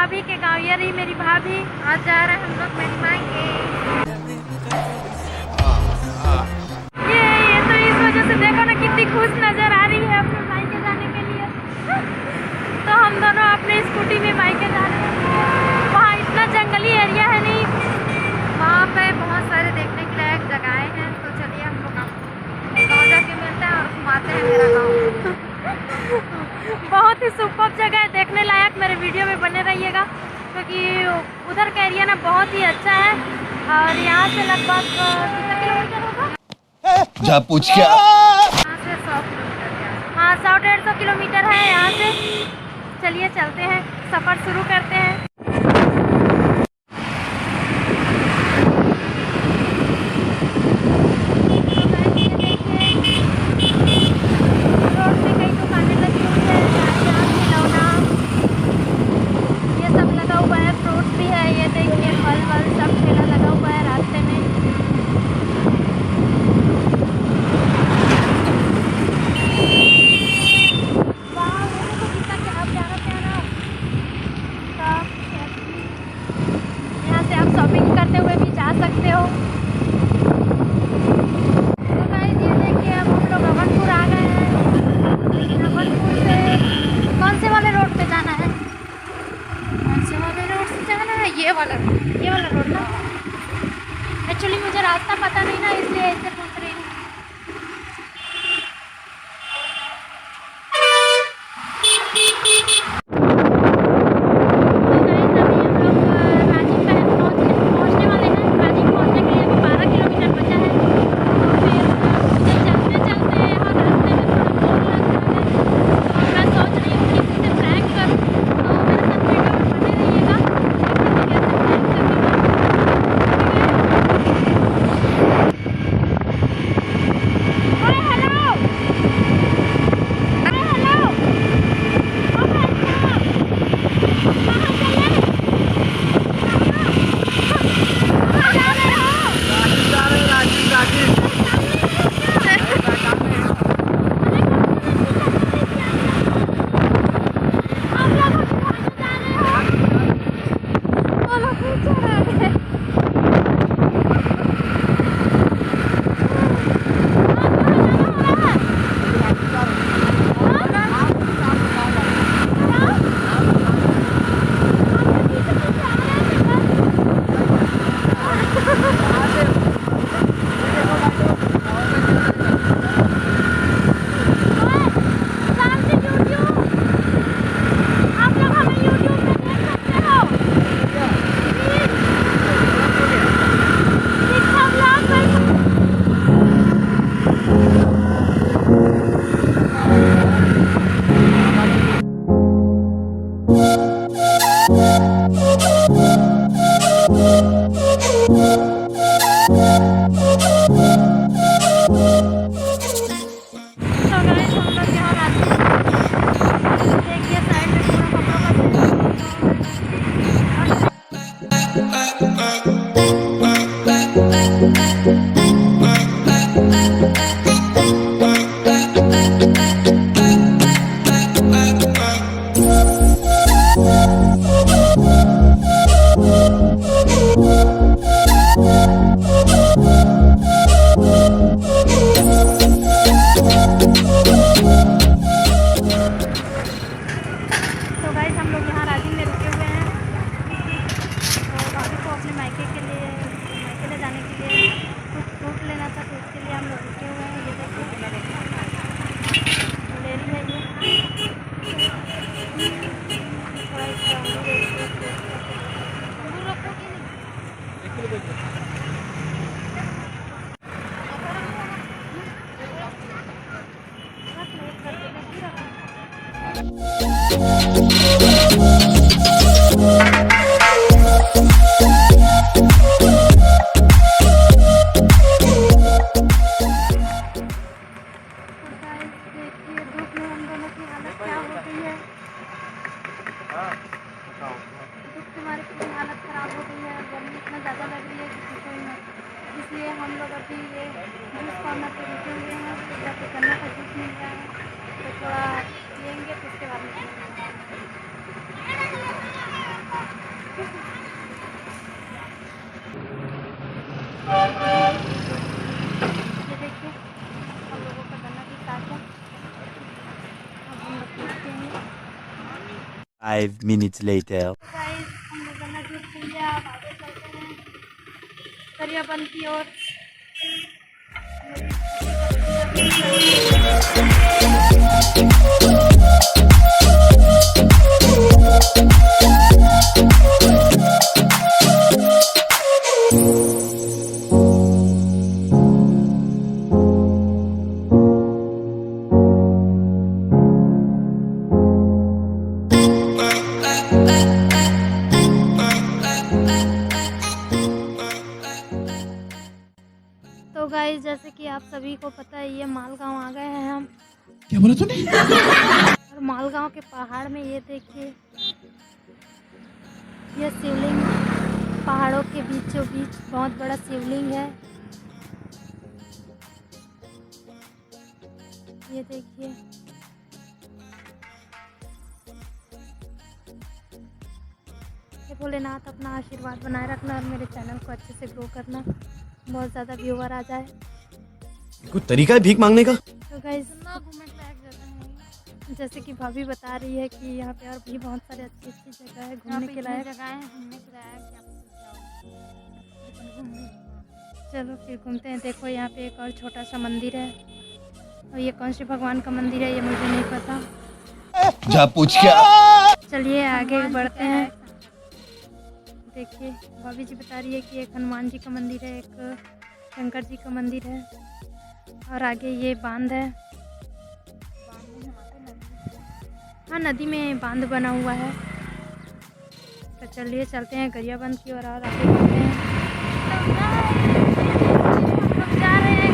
भाभी के गाँव, ये रही मेरी भाभी। आज जा रहे हैं हम लोग मेरी मायके। ये तो इस वजह से देखो ना कितनी खुश नजर आ रही है अपने मायके जाने के लिए। तो हम दोनों अपने स्कूटी में मायके जा रहे हैं। वहाँ इतना जंगली एरिया है नहीं, वहाँ पे बहुत सारे देखने के लायक जगहें हैं। तो चलिए हम लोग गाँव जाके मिलते हैं और घुमाते हैं मेरा गाँव। बहुत ही सुपर जगह है देखने लायक, मेरे वीडियो में बने रहिएगा क्योंकि उधर का एरिया ना बहुत ही अच्छा है। और यहाँ से लगभग कितना किलोमीटर होगा? जा पूछ क्या? यहाँ से 100 किलोमीटर। हाँ 100-150 किलोमीटर है यहाँ से। चलिए चलते हैं, सफ़र शुरू करते हैं। ये वाला रोड ना, एक्चुअली मुझे रास्ता पता नहीं ना, इसलिए ऐसे पूछ रही हूँ। इसलिए हम लोग अभी ये जूस कॉर्नर पे रुके हुए हैं। इधर पे गन्ना का जूस मिल रहा है तो थोड़ा लेंगे, तो उसके बाद 5 minutes later. गाइस हम लोग गन्ना जूस पी लिया, अब आगे चलते हैं दरियाबंद की ओर। तो गाइस जैसे कि आप सभी को पता है, ये मालगांव आ गए हैं हम। क्या बोला तूने? और मालगांव के पहाड़ में ये देखिए, ये शिवलिंग पहाड़ों के बीचों बीच बहुत बड़ा शिवलिंग है। ये देखिए, हे भोलेनाथ अपना आशीर्वाद बनाए रखना और मेरे चैनल को अच्छे से ग्रो करना, बहुत ज़्यादा व्यूवर आ जाए। कोई तरीका है भीख मांगने का? तो गाइस घूमने के लायक जगह है, जैसे कि भाभी बता रही है कि यहाँ पे और भी बहुत सारे अच्छी अच्छी जगह है घूमने के लायक। जगह है घूमने के लायक, चलो फिर घूमते हैं। देखो यहाँ पे एक और छोटा सा मंदिर है, और ये कौन से भगवान का मंदिर है ये मुझे नहीं पता। जा पूछ क्या। चलिए आगे बढ़ते हैं। देखिए भाभी जी बता रही है कि एक हनुमान जी का मंदिर है, एक शंकर जी का मंदिर है, और आगे ये बांध है। हाँ, नदी में बांध बना हुआ है। तो चलिए चलते हैं गरियाबंद की ओर और आगे बढ़ते हैं। हम लोग जा रहे हैं